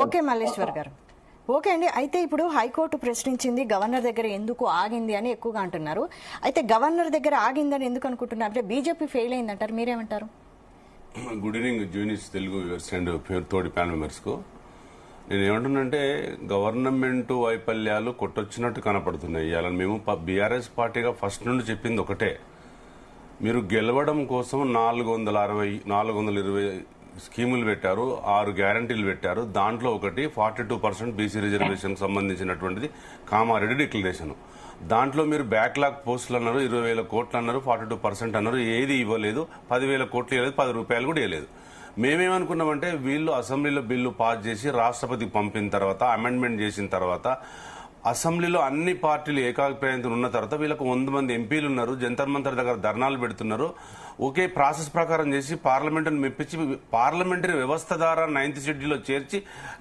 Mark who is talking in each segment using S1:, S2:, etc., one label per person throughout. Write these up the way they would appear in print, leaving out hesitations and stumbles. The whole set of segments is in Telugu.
S1: ఓకే మల్లేశ్వర్ గారు, ఓకే అండి. అయితే ఇప్పుడు హైకోర్టు ప్రశ్నించింది గవర్నర్ దగ్గర ఎందుకు ఆగింది అని ఎక్కువగా అంటున్నారు. అయితే గవర్నర్ దగ్గర ఆగిందని ఎందుకు అనుకుంటున్నారు? అంటే బీజేపీ ఫెయిల్ అయిందంటారు, మీరేమంటారు?
S2: Good evening juniors Telugu and తోటి ప్యానల్ మెంబర్స్ కు. నేను ఏమంటున్నానంటే గవర్నమెంట్ వైఫల్యాలు కొట్టొచ్చినట్టు కనపడుతున్నాయి. ఇవాళ మేము బీఆర్ఎస్ పార్టీగా ఫస్ట్ నుండి చెప్పింది ఒకటే, మీరు గెలవడం కోసం 420 స్కీములు పెట్టారు, 6 గ్యారంటీలు పెట్టారు. దాంట్లో ఒకటి 42% బీసీ రిజర్వేషన్ సంబంధించినటువంటిది కామారెడ్డి డిక్లరేషన్. దాంట్లో మీరు బ్యాక్లాగ్ పోస్టులు అన్నారు, 20,000 కోట్లు అన్నారు, 42% అన్నారు. ఏది ఇవ్వలేదు, 10,000 కోట్లు ఇవ్వలేదు, 10 రూపాయలు కూడా ఇవ్వలేదు. మేమేమనుకున్నామంటే వీళ్ళు అసెంబ్లీలో బిల్లు పాస్ చేసి రాష్ట్రపతికి పంపిన తర్వాత, అమెండ్మెంట్ చేసిన తర్వాత, అసెంబ్లీలో అన్ని పార్టీలు ఏకాభిప్రాయంతో ఉన్న తర్వాత వీళ్ళకు 100 మంది ఎంపీలు ఉన్నారు, జంతర్ మంతర్ దగ్గర ధర్నాలు పెడుతున్నారు. ఒకే ప్రాసెస్ ప్రకారం చేసి పార్లమెంటును మెప్పించి పార్లమెంటరీ వ్యవస్థ ద్వారా 9th షెడ్యూల్లో చేర్చి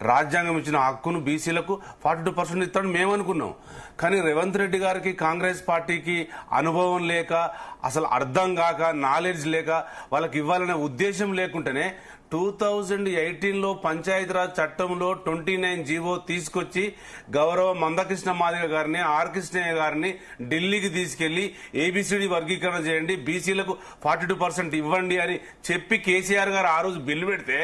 S2: రాజ్యాంగం ఇచ్చిన హక్కును బీసీలకు 42% ఇస్తాడని మేమనుకున్నాం. కానీ రేవంత్ రెడ్డి గారికి, కాంగ్రెస్ పార్టీకి అనుభవం లేక, అసలు అర్థం కాక, నాలెడ్జ్ లేక, వాళ్ళకి ఇవ్వాలనే ఉద్దేశం లేకుంటేనే 2018లో పంచాయతీరాజ్ చట్టంలో 29 జీవో తీసుకొచ్చి గౌరవ మందకృష్ణ మాదిగ గారిని, ఆర్ కృష్ణయ్య గారిని ఢిల్లీకి తీసుకెళ్లి ఏబిసిడి వర్గీకరణ చేయండి, బీసీలకు 42% ఇవ్వండి అని చెప్పి కేసీఆర్ గారు ఆ రోజు బిల్లు పెడితే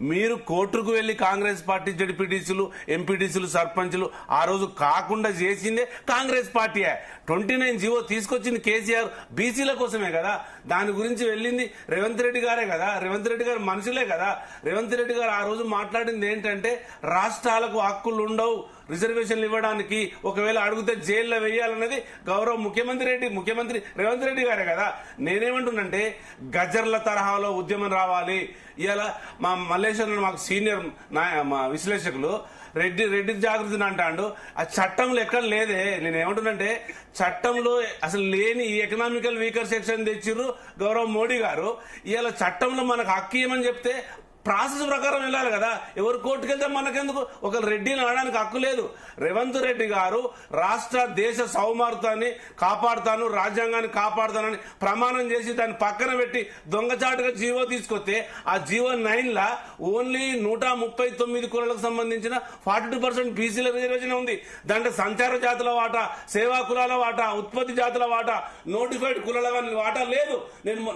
S2: మీరు కోర్టుకు వెళ్లి కాంగ్రెస్ పార్టీ జడ్పీటీసీలు, ఎంపీటీసీలు, సర్పంచులు ఆ రోజు కాకుండా చేసిందే కాంగ్రెస్ పార్టీయే. 29 జీవో తీసుకొచ్చింది కేసీఆర్ బీసీల కోసమే కదా. దాని గురించి వెళ్ళింది రేవంత్ రెడ్డి గారే కదా, రేవంత్ రెడ్డి గారు మనుషులే కదా. రేవంత్ రెడ్డి గారు ఆ రోజు మాట్లాడింది ఏంటంటే రాష్ట్రాలకు హక్కులు ఉండవు రిజర్వేషన్లు ఇవ్వడానికి, ఒకవేళ అడిగితే జైల్లో వేయాలన్నది గౌరవ ముఖ్యమంత్రి రేవంత్ రెడ్డి గారే కదా. నేనేమంటున్నంటే గజర్ల తరహాలో ఉద్యమం రావాలి. ఇవాళ మా మల్లేశ్వర మాకు సీనియర్ మా విశ్లేషకులు రెడ్డి జాగృతిని అంటాడు. ఆ చట్టంలో ఎక్కడ లేదే. నేనేమంటున్నంటే చట్టంలో అసలు లేని ఈ ఎకనామికల్ వీకర్ సెక్షన్ తెచ్చిర్రు గౌరవ మోడీ గారు. ఇవాళ చట్టంలో మనకు హక్కు ఇవ్వమని చెప్తే ప్రాసెస్ ప్రకారం వెళ్ళాలి కదా. ఎవరు కోర్టుకు వెళ్తే మనకెందుకు? ఒక రెడ్డిని అనడానికి హక్కు లేదు. రేవంత్ రెడ్డి గారు రాష్ట్ర దేశ సౌమార్తాన్ని కాపాడుతాను, రాజ్యాంగాన్ని కాపాడుతానని ప్రమాణం చేసి దాన్ని పక్కన పెట్టి దొంగచాటుగా జీవో తీసుకొస్తే ఆ జీవో 9లా ఓన్లీ 139 కులాలకు సంబంధించిన 42% బీసీల రిజర్వేషన్ ఉంది. దాంట్లో సంచార జాతుల వాటా, సేవా కులాల వాటా, ఉత్పత్తి జాతుల వాటా, నోటిఫైడ్ కులాల వాటా లేదు.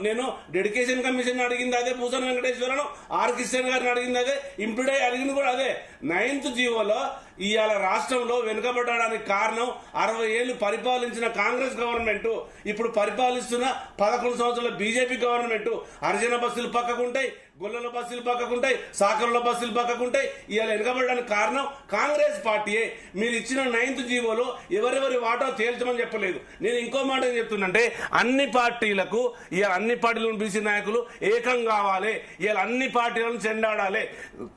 S2: నేను డెడికేషన్ కమిషన్ అడిగింది అదే, పూసన్ వెంకటేశ్వరను, ఆర్ కిషన్ గారిని అడిగింది అదే, ఇంప్లిడై అడిగింది కూడా అదే. 9th జీవోలో ఇవాళ రాష్ట్రంలో వెనుకబడడానికి కారణం 60 ఏళ్లు పరిపాలించిన కాంగ్రెస్ గవర్నమెంట్, ఇప్పుడు పరిపాలిస్తున్న 11 సంవత్సరాల బీజేపీ గవర్నమెంట్. హరిజన బస్సులు పక్కకుంటాయి, గొల్లల బస్సులు పక్కకుంటాయి, సాకర్ల బస్సులు పక్కకుంటాయి. ఇవాళ వెనుకబడడానికి కారణం కాంగ్రెస్ పార్టీయే. మీరు ఇచ్చిన 9th జీవోలో ఎవరెవరి వాటా తేల్చమని చెప్పలేదు. నేను ఇంకో మాట చెప్తున్నంటే అన్ని పార్టీలకు ఇవాళ అన్ని పార్టీలను బీసీ నాయకులు ఏకం కావాలి. ఇవాళ అన్ని పార్టీలను చెండాడాలి.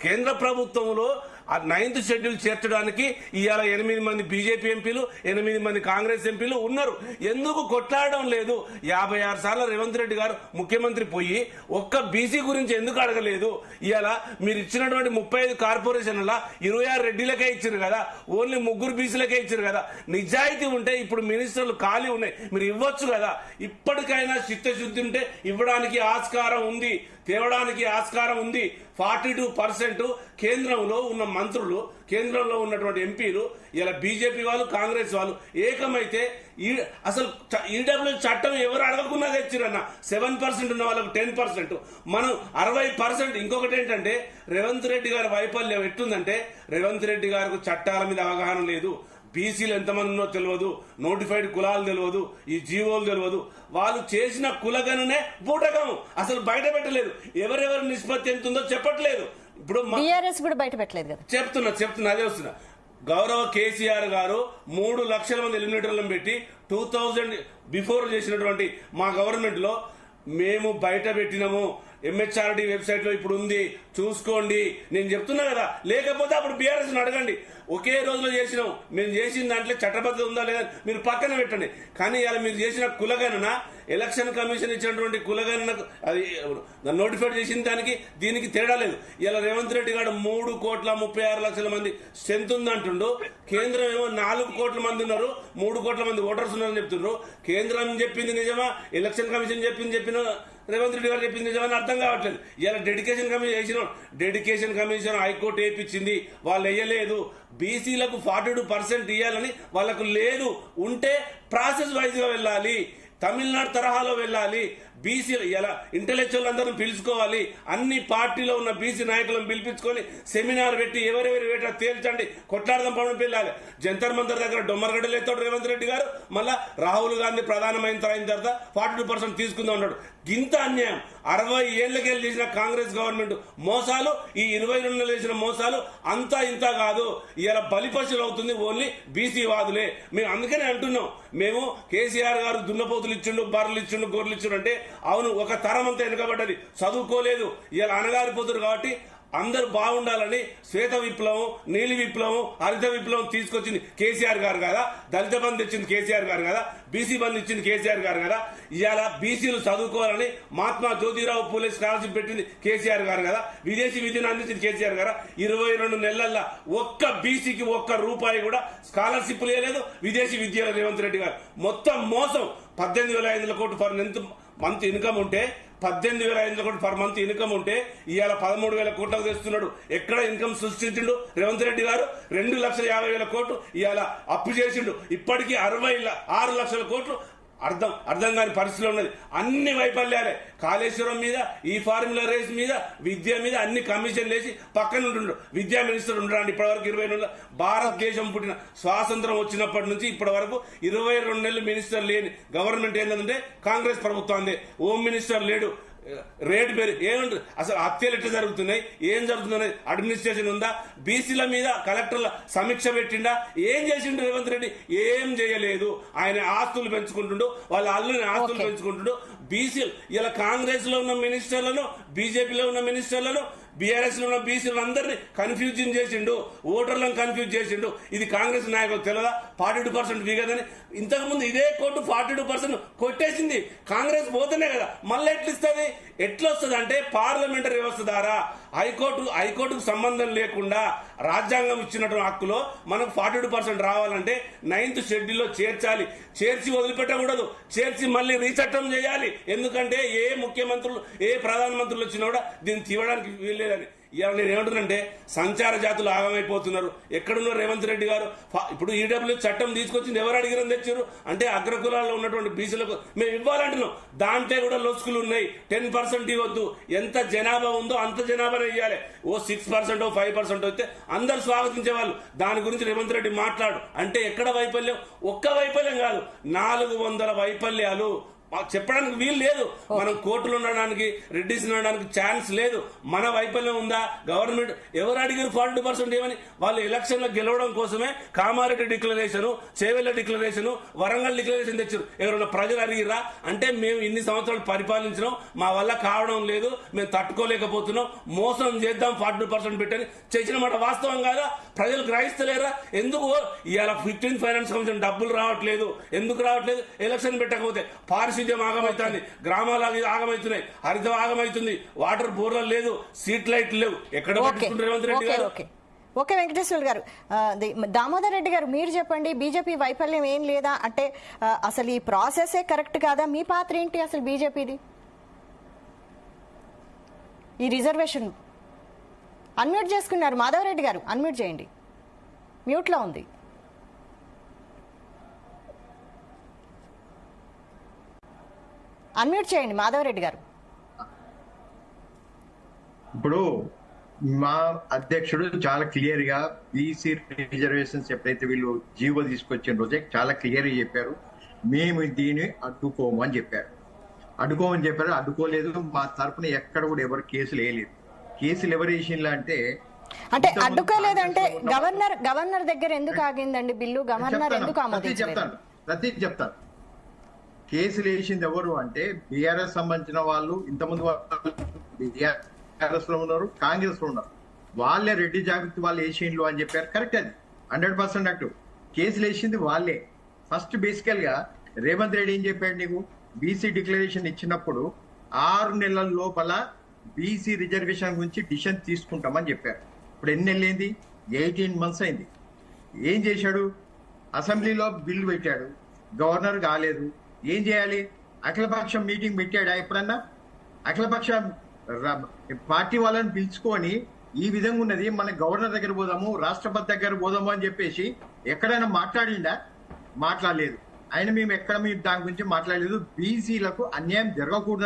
S2: కేంద్ర ప్రభుత్వంలో ఆ 9th షెడ్యూల్ చేర్చడానికి ఇవాళ 8 మంది బీజేపీ ఎంపీలు, 8 మంది కాంగ్రెస్ ఎంపీలు ఉన్నారు. ఎందుకు కొట్లాడడం లేదు? 56 సార్లు రేవంత్ రెడ్డి గారు ముఖ్యమంత్రి పోయి ఒక్క బీసీ గురించి ఎందుకు అడగలేదు? ఇవాళ మీరు ఇచ్చినటువంటి 35 కార్పొరేషన్ల 26 రెడ్డిలకే ఇచ్చారు కదా, ఓన్లీ 3 బీసీలకే ఇచ్చారు కదా. నిజాయితీ ఉంటే ఇప్పుడు మినిస్టర్లు ఖాళీ ఉన్నాయి, మీరు ఇవ్వచ్చు కదా. ఇప్పటికైనా చిత్తశుద్ధి ఉంటే ఇవ్వడానికి ఆస్కారం ఉంది, తేవడానికి ఆస్కారం ఉంది. 42% కేంద్రంలో ఉన్న మంత్రులు, కేంద్రంలో ఉన్నటువంటి ఎంపీలు, ఇలా బీజేపీ వాళ్ళు, కాంగ్రెస్ వాళ్ళు ఏకమైతే అసలు ఈడబ్ల్యూ చట్టం ఎవరు అడగకుండా తెచ్చిరన్న. 7% ఉన్న వాళ్ళకు 10%, మనం 60%. ఇంకొకటి ఏంటంటే రేవంత్ రెడ్డి గారి వైఫల్యం ఎట్టుందంటే రేవంత్ రెడ్డి గారికి చట్టాల మీద అవగాహన లేదు. బీసీలు ఎంతమంది ఉన్నో తెలియదు, నోటిఫైడ్ కులాలు తెలియదు, ఈ జీవోలు తెలియదు. వాళ్ళు చేసిన కులగణనే బూటకం, అసలు బయట పెట్టలేదు. ఎవరెవరి నిష్పత్తి ఎంత ఉందో చెప్పట్లేదు. ఇప్పుడు
S1: బీఆర్ఎస్ కూడా బయట పెట్టలేదు కదా.
S2: చెప్తున్నా అదే వస్తున్నా. గౌరవ కేసీఆర్ గారు 3 లక్షల మంది ఎలిమినేటర్లను పెట్టి 2000 బిఫోర్ చేసినటువంటి మా గవర్నమెంట్ లో మేము బయట పెట్టినాము. ఎంహెచ్ఆర్డి వెబ్సైట్ లో ఇప్పుడు ఉంది, చూసుకోండి. నేను చెప్తున్నా కదా, లేకపోతే అప్పుడు బీఆర్ఎస్ అడగండి. ఒకే రోజులో చేసినాం, మేము చేసిన దాంట్లో చట్టబద్ధత ఉందా లేదా మీరు పక్కన పెట్టండి. కానీ ఇలా మీరు చేసిన కులగణన, ఎలక్షన్ కమిషన్ ఇచ్చినటువంటి కులగణనకు అది నోటిఫై చేసిన దానికి దీనికి తేడా లేదు. ఇలా రేవంత్ రెడ్డి గారు 3,36,00,000 మంది స్ట్రెంత్ ఉందంటుండు. కేంద్రం ఏమో 4 కోట్ల మంది ఉన్నారు, 3 కోట్ల మంది ఓటర్స్ ఉన్నారని చెప్తున్నారు. కేంద్రం చెప్పింది నిజమా, ఎలక్షన్ కమిషన్ చెప్పిన
S3: రేవంత్ రెడ్డి గారు చెప్పింది నిజమని అర్థం కావట్లేదు. ఇలా డెడికేషన్ కమిషన్ హైకోర్టు వేయించింది, వాళ్ళు వేయలేదు. బీసీలకు 42% ఇవ్వాలని వాళ్ళకు లేదు. ఉంటే ప్రాసెస్ వైజ్ గా వెళ్ళాలి, తమిళనాడు తరహాలో వెళ్ళాలి. బీసీలు ఇలా ఇంటలెక్చువల్ అందరూ పిలుచుకోవాలి, అన్ని పార్టీలో ఉన్న బీసీ నాయకులను పిలిపించుకొని సెమినార్ పెట్టి ఎవరెవరి వేట తేల్చండి, కొట్లాడదాం పవన్ పిల్లాలి. జంతర్ మంతర్ దగ్గర డొమ్మరగడ్డలు ఎత్తాడు రేవంత్ రెడ్డి గారు. మళ్ళా రాహుల్ గాంధీ ప్రధానమైన తర్వాత 42% తీసుకుందాం అన్నాడు. గింత అన్యాయం. 60 ఏళ్లకెళ్ళి చేసిన కాంగ్రెస్ గవర్నమెంట్ మోసాలు, ఈ 22 నెలలు చేసిన మోసాలు అంతా ఇంత కాదు. ఇలా బలిపశులు అవుతుంది ఓన్లీ బీసీ వాదులే. మేము అందుకనే అంటున్నాం, మేము కేసీఆర్ గారు దున్నపోతులు ఇచ్చిండు, బర్రెలు ఇచ్చిండు, గొర్రెలు ఇచ్చిండు అంటే అవును, ఒక తరం అంతా వెనుకబడ్డది, చదువుకోలేదు. ఇలా అనగారిపోతున్నారు కాబట్టి అందరూ బాగుండాలని శ్వేత విప్లవం, నీలి విప్లవం, హరిత విప్లవం తీసుకొచ్చింది కేసీఆర్ గారు కదా. దళిత బంధు ఇచ్చింది కేసీఆర్ గారు కదా. బీసీ బంధు ఇచ్చింది కేసీఆర్ గారు కదా. ఇవాళ బీసీలు చదువుకోవాలని మహాత్మా జ్యోతిరావు పూలే స్కాలర్షిప్ పెట్టింది కేసీఆర్ గారు కదా. విదేశీ విద్యను అందించింది కేసీఆర్ గారు. 22 నెలల్లో ఒక్క బీసీకి ఒక్క రూపాయి కూడా స్కాలర్షిప్ లేదు, విదేశీ విద్య రేవంత్ రెడ్డి గారు. మొత్తం మోసం. 18,500 కోట్లు ఫర్ మంత్ ఇన్కమ్ ఉంటే 18,500 కోట్లు పర్ మంత్ ఇన్కమ్ ఉంటే ఇవాళ 13,000 కోట్లకు తెస్తున్నాడు. ఎక్కడ ఇన్కమ్ సృష్టించిండు రేవంత్ రెడ్డి గారు? 2,50,000 కోట్లు ఇవాళ అప్పు చేసిండు. ఇప్పటికీ 6 లక్షల కోట్లు అర్థం కాని పరిస్థితిలో ఉన్నది. అన్ని వైఫల్యాలే. కాళేశ్వరం మీద, ఈ ఫార్ములా రేస్ మీద, విద్య మీద అన్ని కమిషన్ లేచి పక్కన ఉంటుండ్రు. విద్యా మినిస్టర్ ఉండరాండి ఇప్పటివరకు 22 నెలలు. భారతదేశం పుట్టిన స్వాతంత్రం వచ్చినప్పటి నుంచి ఇప్పటి వరకు 22 నెలలు మినిస్టర్ లేని గవర్నమెంట్ ఏంటంటే కాంగ్రెస్ ప్రభుత్వాన్ని. హోమ్ మినిస్టర్ లేడు. రేటు పేరు ఏమంటారు? అసలు హత్యలు ఎట్లా జరుగుతున్నాయి, ఏం జరుగుతున్నాయి? అడ్మినిస్ట్రేషన్ ఉందా? బీసీల మీద కలెక్టర్ల సమీక్ష పెట్టిండా? ఏం చేసిండు రేవంత్ రెడ్డి? ఏం చేయలేదు. ఆయన ఆస్తులు పెంచుకుంటుండు, వాళ్ళ అల్లుని ఆస్తులు పెంచుకుంటుండు. బీసీలు ఇలా కాంగ్రెస్ లో ఉన్న మినిస్టర్లను, బీజేపీలో ఉన్న మినిస్టర్లను, బీఆర్ఎస్ లో ఉన్న బీసీలను అందరినీ కన్ఫ్యూజన్ చేసిండు, ఓటర్లను కన్ఫ్యూజ్ చేసిండు. ఇది కాంగ్రెస్ నాయకులు తెలియదా? 42% వీగదని ఇంతకుముందు ఇదే కోర్టు 42% కొట్టేసింది. కాంగ్రెస్ పోతేనే కదా. మళ్ళీ ఎట్లిస్తుంది? ఎట్లా వస్తుంది అంటే పార్లమెంటరీ వ్యవస్థ ద్వారా హైకోర్టుకు సంబంధం లేకుండా రాజ్యాంగం ఇచ్చినటువంటి హక్కులో మనకు 42% రావాలంటే 9th షెడ్యూల్లో చేర్చాలి. చేర్చి వదిలిపెట్టకూడదు, చేర్చి మళ్ళీ రీచట్టం చేయాలి. ఎందుకంటే ఏ ముఖ్యమంత్రులు, ఏ ప్రధానమంత్రులు వచ్చినా కూడా దీన్ని తీయడానికి వీల్లేదని. ఇవాళ నేను ఏమంటున్నానంటే సంచార జాతులు ఆగమైపోతున్నారు. ఎక్కడున్నారు రేవంత్ రెడ్డి గారు? ఇప్పుడు ఈడబ్ల్యూ చట్టం తీసుకొచ్చింది ఎవరు అడిగిరని తెచ్చారు అంటే అగ్రకులాల్లో ఉన్నటువంటి బీసీలకు మేము ఇవ్వాలంటున్నాం. దాంట్లో కూడా లొసుకులు ఉన్నాయి. 10% ఇవ్వద్దు. ఎంత జనాభా ఉందో అంత జనాభానే ఇవ్వాలి. 6% 5% వస్తే అందరు స్వాగతించేవాళ్ళు. దాని గురించి రేవంత్ రెడ్డి మాట్లాడు అంటే ఎక్కడ వైఫల్యం? ఒక్క వైఫల్యం కాదు, 400 వైఫల్యాలు చెప్పడానికి వీలు లేదు. మనం కోర్టులు ఉండడానికి, రెడ్డిస్ ఉండడానికి ఛాన్స్ లేదు. మన వైఫల్యం ఉందా? గవర్నమెంట్ ఎవరు అడిగారు 42% ఏమని? వాళ్ళు ఎలక్షన్లో గెలవడం కోసమే Kamareddy declaration, Chevella declaration, Warangal declaration తెచ్చారు. ఎవరైనా ప్రజలు అడిగిరా అంటే మేము ఇన్ని సంవత్సరాలు పరిపాలించినాం, మా వల్ల కావడం లేదు, మేము తట్టుకోలేకపోతున్నాం, మోసం చేద్దాం 42% పెట్టని చేసిన మాట వాస్తవం కాదా? ప్రజలు గ్రహిస్తలేరా? ఎందుకు ఇవాళ 15th ఫైనాన్స్ కమిషన్ డబ్బులు రావట్లేదు? ఎందుకు రావట్లేదు? ఎలక్షన్ పెట్టకపోతే పారిశుద్ధ్యం ఆగమవుతుంది, గ్రామాలు ఆగమవుతున్నాయి, హరిత ఆగమవుతుంది, వాటర్ బోర్లు లేదు, స్ట్రీట్ లైట్లు లేవు. ఎక్కడ పట్టించుకుంటారు రేవంత్ రెడ్డి గారు?
S1: ఓకే వెంకటేశ్వర గారు, దామోదర్ రెడ్డి గారు మీరు చెప్పండి. బీజేపీ వైఫల్యం ఏం లేదా అంటే అసలు ఈ ప్రాసెసే కరెక్ట్ కాదా? మీ పాత్ర ఏంటి అసలు బీజేపీది? ఈ రిజర్వేషన్ అన్మ్యూట్ చేసుకున్నారు మాధవరెడ్డి గారు, అన్మ్యూట్ చేయండి, మ్యూట్లో ఉంది. అన్మ్యూట్ చేయండి మాధవరెడ్డి గారు.
S4: ఇప్పుడు మా అధ్యక్షుడు చాలా క్లియర్ గా బీసీ రిజర్వేషన్స్ ఎప్పుడైతే వీళ్ళు జీవో తీసుకొచ్చిన రోజే చాలా క్లియర్ గా చెప్పారు, మేము దీన్ని అడ్డుకోమని చెప్పారు. అడ్డుకోలేదు. మా తరఫున ఎక్కడ కూడా ఎవరు కేసులు వేయలేదు. కేసులు ఎవరు వేసిండ్లా అంటే
S1: అడ్డుకోలేదంటే గవర్నర్ దగ్గర ఎందుకు ఆగిందండి బిల్లు? గవర్నర్ ఎందుకు ఆమోదించలేదు?
S4: ప్రతి చెప్తాను. కేసులు వేసింది ఎవరు అంటే బీఆర్ఎస్ సంబంధించిన వాళ్ళు, ఇంతమంది బీఆర్ఎస్ లో ఉన్నారు, కాంగ్రెస్ లో ఉన్నారు. వాళ్ళే రెడ్డి జాగృతి వాళ్ళు వేసిండ్లు అని చెప్పారు. కరెక్ట్, అది 100% అటు కేసులు వేసింది వాళ్ళే. ఫస్ట్ బేసికల్ గా రేవంత్ రెడ్డి ఏం చెప్పాడు, నీకు బీసీ డిక్లరేషన్ ఇచ్చినప్పుడు 6 నెలల లోపల బీసీ రిజర్వేషన్ గురించి డిసిషన్ తీసుకుంటామని చెప్పారు. ఇప్పుడు ఎన్ని నెలలైంది? 18 months అయింది. ఏం చేశాడు? అసెంబ్లీలో బిల్లు పెట్టాడు, గవర్నర్ కాలేదు. ఏం చేయాలి? అఖిలపక్షం మీటింగ్ పెట్టాడా ఎప్పుడన్నా? అఖిలపక్ష పార్టీ వాళ్ళని పిలుచుకొని ఈ విధంగా ఉన్నది, మన గవర్నర్ దగ్గర పోదాము, రాష్ట్రపతి దగ్గర పోదాము అని చెప్పేసి ఎక్కడైనా మాట్లాడిందా? మాట్లాడలేదు. ఆయన మేము ఎక్కడ దాని గురించి మాట్లాడలేదు. బీసీలకు అన్యాయం జరగకూడదు